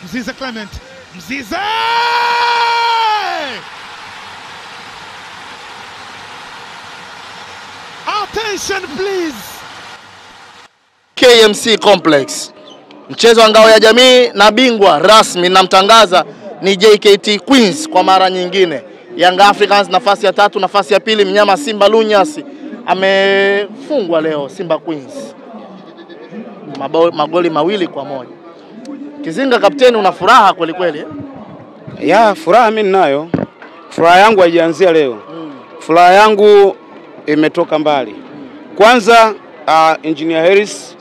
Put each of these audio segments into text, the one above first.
Mzize Clement. Mzize! Attention please. KMC Complex. Mchezo wa ngao ya jamii na bingwa rasmi namtangaza ni JKT Queens kwa mara nyingine. Young Africans nafasi ya 3, nafasi ya 2 mnyama Simba Lunyasi amefungwa leo Simba Queens. Magoli 2-1. Kizinga kapteni, una furaha kweli kweli eh? Ya, furaha mimi ninayo. Furaha yangu haijaanzia leo. Furaha yangu imetoka mbali. Kwanza Engineer Harris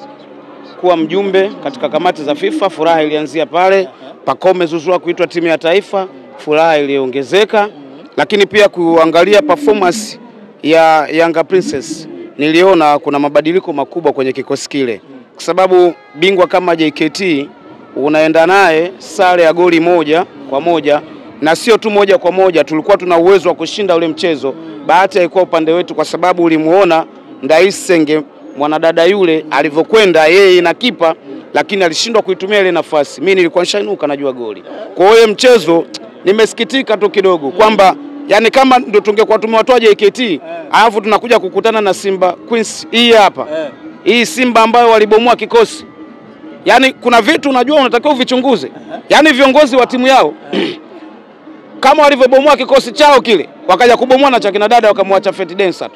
kuwa mjumbe katika kamati za FIFA, furaha ilianzia pale. Pacome Zouzoua kuitwa timu ya taifa, furaha iliongezeka. Lakini pia kuangalia performance ya Yanga Princess, niliona kuna mabadiliko makubwa kwenye kikosi kile. Kwa sababu bingwa kama JKT unaenda naye sare ya goli 1-1, na sio tu 1-1, tulikuwa tuna uwezo wa kushinda ule mchezo. Bahati haikuwa upande wetu, kwa sababu ulimuona Ndaisenge mwanadada yule alivyokwenda yeye na kipa, lakini alishindwa kuitumia ile nafasi. Mimi nilikuwa nishainuka najua goli. Kwa hiyo mchezo nimesikitika tu kidogo kwamba yani kama ndio tungekuwa tumewatoa JKT alafu tunakuja kukutana na Simba Queens hii hapa. Hii Simba ambayo walibomoa kikosi. Yani kuna vitu unajua unatakiwa uvichunguze. Yani viongozi wa timu yao kama walivyobomoa kikosi chao kile, wakaja kubomoa na cha kina dada wakamwacha Feti Densa tu.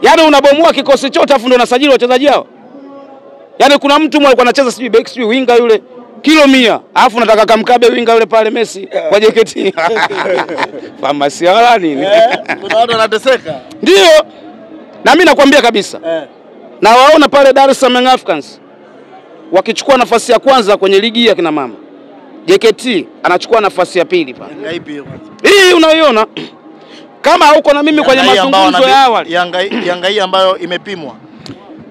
Yani unabomoa kikosi chote afu ndio unasajili wachezaji hao. Yani kuna mtu alikuwa anacheza sijui back sijui winga yule kilo 100, alafu unataka kamkabe winga yule pale Messi kwa JKT. Famasi wala nini? Kuna watu wanateseka. Ndio. Na mimi nakwambia kabisa. Na waona pale Dar es Salaam Africans wakichukua nafasi ya kwanza kwenye ligi ya kina mama. JKT anachukua nafasi ya 2 pale. Yanga ipi hiyo? Hii unaiona? Kama hauko na mimi kwenye mazungumzo ya awali. Yanga hii ambayo imepimwa.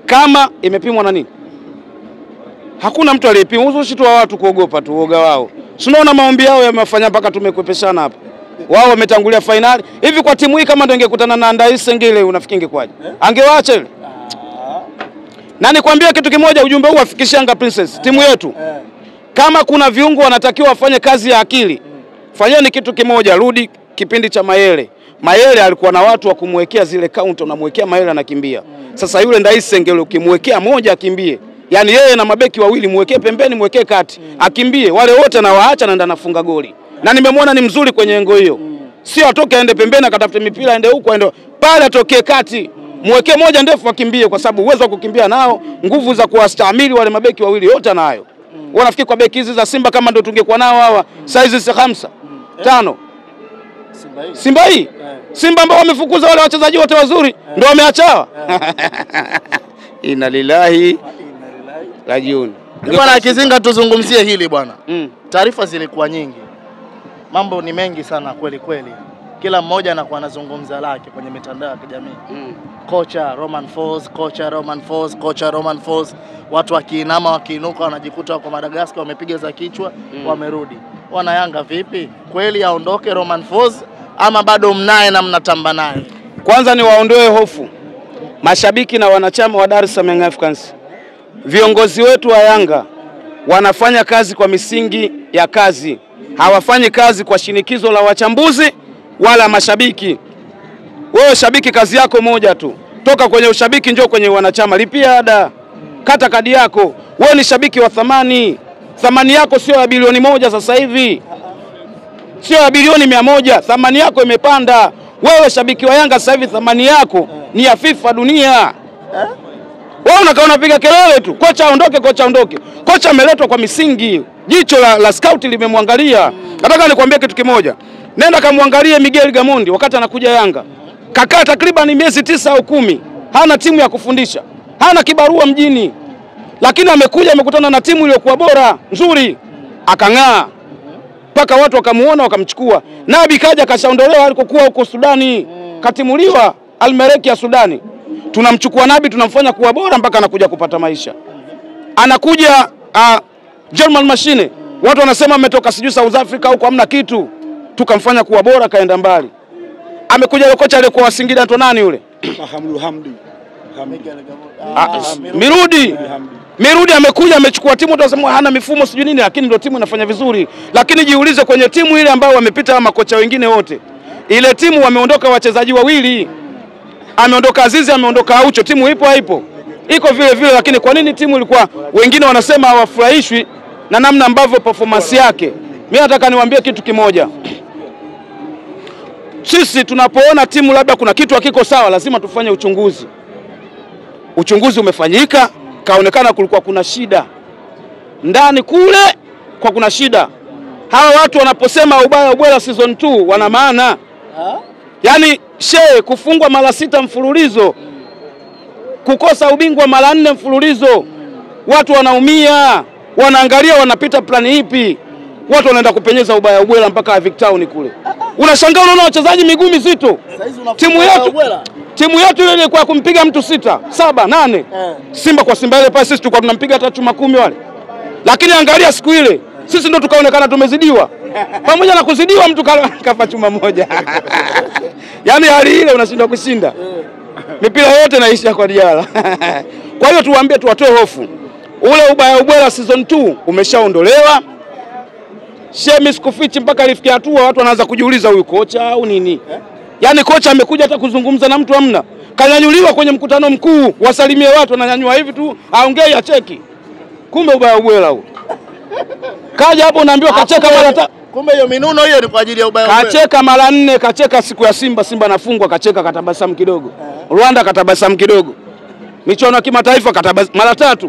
Kama imepimwa na nini? Hakuna mtu aliyepima. Usishi tu watu kuogopa tu uoga wao. Unaona maombi yao yamefanya mpaka tumekwepeshana hapa. Wao wametangulia finali. Hivi kwa timu hii kama ndio ingekutana na Ndaisenge ile unafikiri ingekwaje? Angewaacha ile? Na nikwambia kitu kimoja, ujumbe huu afikishie Yanga Princess, timu yetu. Kama kuna viungo wanatakiwa wafanye kazi ya akili, fanyeni kitu kimoja, rudi kipindi cha Mayele. Mayele alikuwa na watu wa kumwekea zile count, unamwekea Mayele anakimbia. Sasa yule Ndaisenge yule ukimwekea moja akimbie. Yaani yeye na mabeki wawili muwekee pembeni, muwekee kati, akimbie. Wale wote na waacha naenda nafunga goli. Na nimemwona ni mzuri kwenye engo hiyo. Sio atoke aende pembeni akatafute mipira aende huko aende pale, atokee kati. Muwekee moja ndefu akimbie, kwa sababu uwezo wa kukimbia nao, nguvu za kuwastahimili wale mabeki wawili yote nayo. Wanafikiri kwa beki hizi za Simba kama ndio tungekuwa nao hawa size za 5 Simba hii Simba ambao wamefukuza wale wachezaji wote wazuri ndio wameachawa. Inna lillahi rajiun. Bwana Kizinga, tuzungumzie hili bwana. Taarifa zilikuwa nyingi. Mambo ni mengi sana kweli kweli. Kila mmoja anakuwa anazungumza lake kwenye mitandao ya kijamii. Kocha Romain Folz, kocha Romain Folz, kocha Romain Folz. Watu wakiinama wakiinuka wanajikuta wako Madagascar, wamepiga za kichwa, wamerudi. Wana Yanga vipi? Kweli aondoke Romain Folz ama bado mnaye na mnatamba naye? Kwanza ni waondoe hofu mashabiki na wanachama wa Dar es Salaam Africans. Viongozi wetu wa Yanga wanafanya kazi kwa misingi ya kazi. Hawafanyi kazi kwa shinikizo la wachambuzi wala mashabiki. Wewe shabiki, kazi yako moja tu. Toka kwenye ushabiki njoo kwenye wanachama, lipia ada. Kata kadi yako. Wewe ni shabiki wa thamani. Thamani yako sio ya bilioni 1 sasa hivi. Sio ya bilioni 100, thamani yako imepanda. Wewe shabiki wa Yanga sasa hivi thamani yako ni ya FIFA dunia. Wewe unakaa unapiga kelele tu, kocha aondoke, kocha aondoke. Kocha ameletwa kwa misingi. Jicho la scout limemwangalia. Nataka nikwambie kitu kimoja. Nenda kamwangalie Miguel Gamondi wakati anakuja Yanga. Kakaa takriban miezi 9 au 10. Hana timu ya kufundisha. Hana kibarua mjini. Lakini amekuja amekutana na timu iliyokuwa bora, nzuri. Akang'aa. Paka watu wakamuona wakamchukua. Nabi kaja kashaondolewa alikokuwa huko Sudani. Katimuliwa Almereki ya Sudani. Tunamchukua Nabi tunamfanya kuwa bora mpaka anakuja kupata maisha. Anakuja German Machine. Watu wanasema ametoka sijui South Africa huko hamna kitu. Tukamfanya kuwa bora kaenda mbali. Amekuja yule kocha aliyekuwa wa Singida ndo nani yule? Hamdi. Mirudi. Mirudi amekuja amechukua timu, tunasema hana mifumo sijui nini, lakini ndio timu inafanya vizuri. Lakini jiulize kwenye timu ile ambao wamepita makocha wengine wote, ile timu wameondoka wachezaji wawili, ameondoka Azizi, ameondoka Aucho, timu ipo haipo? Iko vile vile. Lakini kwa nini timu ilikuwa, wengine wanasema hawafurahishwi na namna ambavyo performance yake? Mimi nataka niwaambie kitu kimoja. Sisi tunapoona timu labda kuna kitu hakiko sawa, lazima tufanye uchunguzi. Uchunguzi umefanyika, kaonekana kulikuwa kuna shida ndani kule, kwa kuna shida. Hawa watu wanaposema ubaya ubwela season 2 wana maana. Yaani kufungwa mara 6 mfululizo, kukosa ubingwa mara 4 mfululizo, watu wanaumia, wanaangalia wanapita plani ipi. Watu wanaenda kupenyeza ubaya ubwela mpaka Victown kule. Unashangaa unaona wachezaji miguu mizito. Timu yetu ile ilikuwa kumpiga mtu 6, 7, 8. Simba kwa Simba ile pale sisi tulikuwa tunampiga hata chuma 10 wale. Lakini angalia siku ile sisi ndo tukaonekana tumezidiwa. Pamoja na kuzidiwa mtu kafa chuma moja. Yaani hali ile unashindwa kushinda. Mipira yote naisha kwa Diala. Kwa hiyo tuwaambie, tuwatoe hofu. Ule ubaya ubwela season 2 umeshaondolewa. Sikufichi mpaka alifikia hatua watu wanaanza kujiuliza huyu kocha au nini? Yaani kocha amekuja hata kuzungumza na mtu hamna. Kanyanyuliwa kwenye mkutano mkuu, wasalimie watu, ananyanyua hivi tu, aongee ya cheki. Kumbe ubaya ubwela huo. Kaja hapo unaambiwa kacheka mara 3. Kumbe hiyo minuno hiyo ni kwa ajili ya ubaya ubwela. Kacheka mara 4, kacheka siku ya Simba nafungwa, kacheka katabasamu kidogo. Rwanda katabasamu kidogo. Michuano ya kimataifa katabasamu mara 3.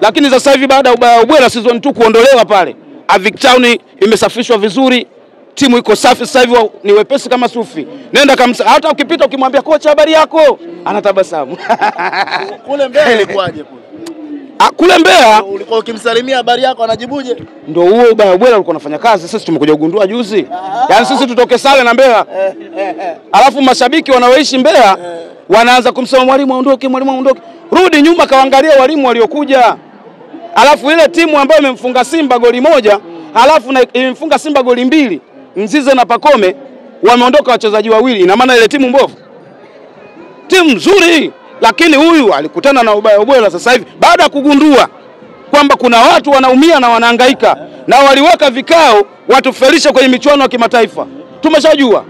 Lakini sasa hivi baada ya ubaya ubwela season 2 kuondolewa pale, Victown imesafishwa vizuri, timu iko safi sasa hivi, ni wepesi kama sufi. Nenda hata ukipita ukimwambia kocha habari yako, anatabasamu. Kule Mbeya ilikuwaje kule? Kule Mbeya ulikuwa ukimsalimia habari yako anajibuje? Ndio huo ubaya ubwela ulikuwa unafanya kazi. Sisi tumekuja kugundua juzi. Yaani sisi tutoke sale na Mbeya. Alafu mashabiki wanaoishi Mbeya wanaanza kumsema mwalimu aondoke, mwalimu aondoke. Rudi nyuma kaangalia walimu waliokuja. Alafu ile timu ambayo imemfunga Simba goli 1, alafu imemfunga Simba goli 2, Mzize na Pakome, wameondoka wachezaji wawili. Ina maana ile timu mbovu? Timu nzuri, lakini huyu alikutana na ubaya ubwela sasa hivi baada ya kugundua kwamba kuna watu wanaumia na wanahangaika, na waliweka vikao watu felisha kwenye michuano ya kimataifa. Tumeshajua.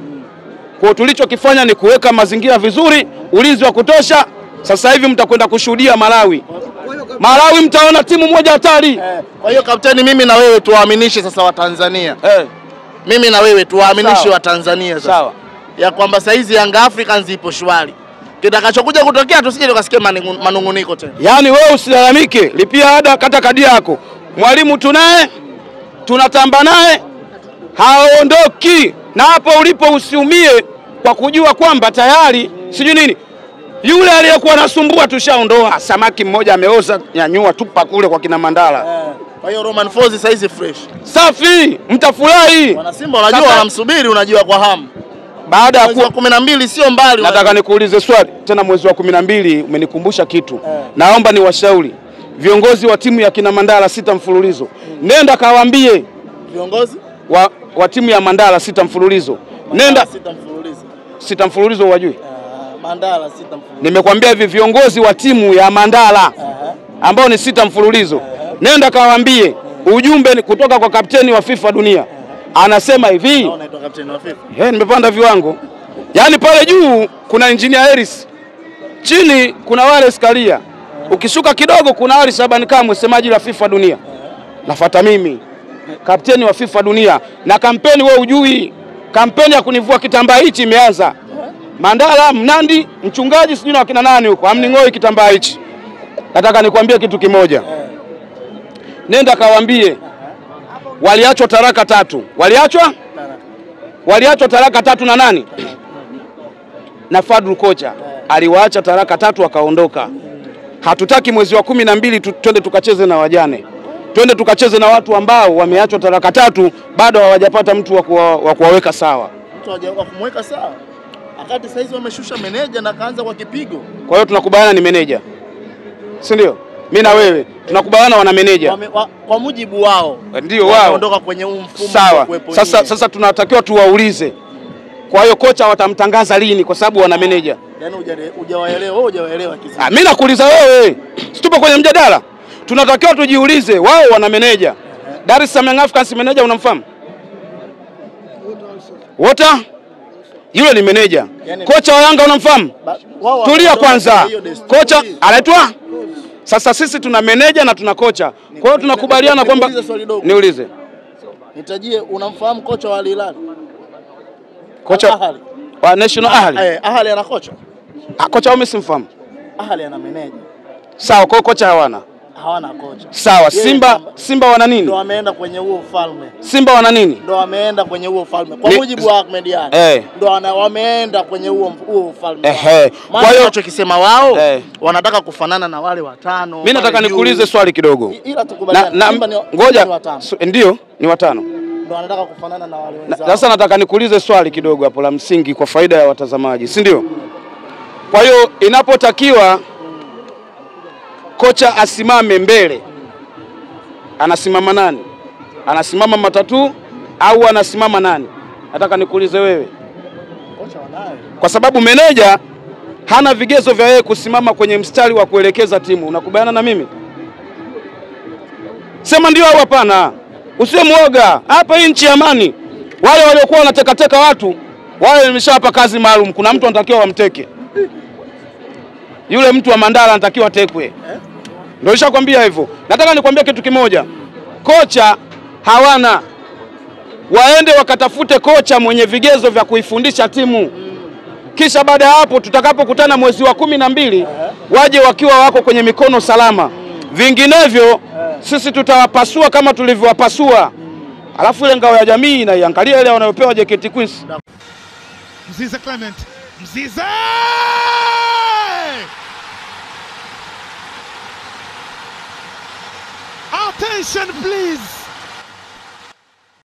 Kwa tulichokifanya ni kuweka mazingira vizuri, ulinzi wa kutosha. Sasa hivi mtakwenda kushuhudia Malawi mtaona timu moja hatari. Kwa hiyo kapteni, mimi na wewe tuwaaminishe sasa wa Tanzania. Mimi na wewe tuwaaminishe wa Tanzania sasa. Sawa. Ya kwamba saizi Young Africans ipo shwari. Kitakachokuja kutokea tusije tukasikia manunguniko tena. Yaani wewe usilalamike, lipia ada, kata kadi yako. Mwalimu tunaye, tunatamba naye, haondoki. Na hapo ulipo usiumie kwa kujua kwamba tayari sijui nini. Yule aliyekuwa anasumbua tushaondoa. Samaki mmoja ameoza, nyanyua tupa kule kwa kina Mandala. Kwa hiyo Romain Folz saizi fresh. Safi, mtafurahi. Wana Simba unajua wanamsubiri, unajua kwa hamu. Baada ya 12 sio mbali. Nataka nikuulize swali tena, mwezi wa 12 umenikumbusha kitu. Naomba ni washauri viongozi wa timu ya kina Mandala 6 mfululizo. Nenda kawaambie viongozi wa timu ya Mandala 6 mfululizo. Nenda 6 mfululizo. 6 mfululizo wajui? Mandala 6 mfululizo. Nimekwambia hivi viongozi wa timu ya Mandala ambao ni 6 mfululizo. Nenda kawaambie ujumbe kutoka kwa kapteni wa FIFA dunia. Anasema hivi. Unaitwa kapteni wa FIFA? Nimepanda viwango. Yaani pale juu kuna Engineer Harris. Chini kuna Wallace Karia. Ukishuka kidogo kuna Ali Shaban Kamwe, semaji la FIFA dunia. Nafuata mimi, kapteni wa FIFA dunia. Na kampeni wewe ujui. Kampeni ya kunivua kitambaa hichi imeanza. Mandala, Mnandi, mchungaji sijui na wakina nani huko, amningoi kitambaa hichi. Nataka nikwambie kitu kimoja. Nenda kawaambie waliachwa taraka 3. Waliachwa taraka 3 na nani? Na Fadlu kocha. Aliwaacha taraka 3 wakaondoka. Hatutaki mwezi wa 12 twende tukacheze na wajane. Twende tukacheze na watu ambao wameachwa taraka 3 bado hawajapata mtu wa kuwaweka sawa. Mtu hajawa kumweka sawa. Akati saizi wameshusha meneja na kaanza kwa kipigo. Kwa hiyo tunakubaliana ni meneja. Si ndio? Mimi na wewe tunakubaliana wana meneja. Kwa mujibu wao. Ndio wao. Waondoka kwenye mfumo. Sawa. Sasa tunatakiwa tuwaulize. Kwa hiyo kocha watamtangaza lini kwa sababu wana meneja. Yaani hujawaelewa, wewe hujawaelewa kisa. Mimi nakuuliza wewe. Situpo kwenye mjadala. tunatakiwa tujiulize, wao wana meneja. Dar es Salaam Young Africans meneja unamfahamu? Wota? Yule ni meneja. Kocha wa Yanga unamfahamu? Tulia kwanza. Kocha anaitwa? Sasa sisi tuna meneja na tuna kocha. Kwa hiyo tunakubaliana kwamba niulize. Nitajie, unamfahamu kocha wa Al Hilal? Kocha wa National Ahli. Ahli ana kocha? Kocha wao simfahamu. Ahli ana meneja. Sawa, kwa kocha hawana kocha. Sawa, Simba wana nini? Ndio wameenda kwenye huo ufalme. Simba wana nini? Ndio wameenda kwenye huo ufalme. Kwa mujibu wa Ahmed Ally. Ndio wameenda kwenye huo ufalme. Kwa hiyo unachokisema wao wanataka kufanana na wale watano. Mimi nataka nikuulize swali kidogo. Ila tukubaliana ngoja. Ndio, ni watano. Ndio wanataka kufanana na wale wenzao. Sasa nataka nikuulize swali kidogo hapo la msingi kwa faida ya watazamaji, si ndio? Kwa hiyo inapotakiwa kocha asimame mbele, anasimama nani? Anasimama Matatu au anasimama nani? Nataka nikuulize wewe. Kocha wanaye. Kwa sababu meneja hana vigezo vya yeye kusimama kwenye mstari wa kuelekeza timu. Unakubaliana na mimi? Sema ndio au hapana. Usiwe muoga. Hapa hii nchi ya amani. Wale waliokuwa wanatekateka watu, wale nimeshawapa kazi maalum. Kuna mtu anatakiwa wamteke. Yule mtu wa Mandala anatakiwa atekwe. Ndio nishakwambia hivyo. Nataka nikwambie kitu kimoja. Kocha hawana. Waende wakatafute kocha mwenye vigezo vya kuifundisha timu. Kisha baada ya hapo tutakapokutana mwezi wa 12 waje wakiwa wako kwenye mikono salama. Vinginevyo sisi tutawapasua kama tulivyowapasua. Alafu ile ngao ya jamii na iangalia ile wanayopewa JKT Queens. Mzize Clement. Mzize! Attention please.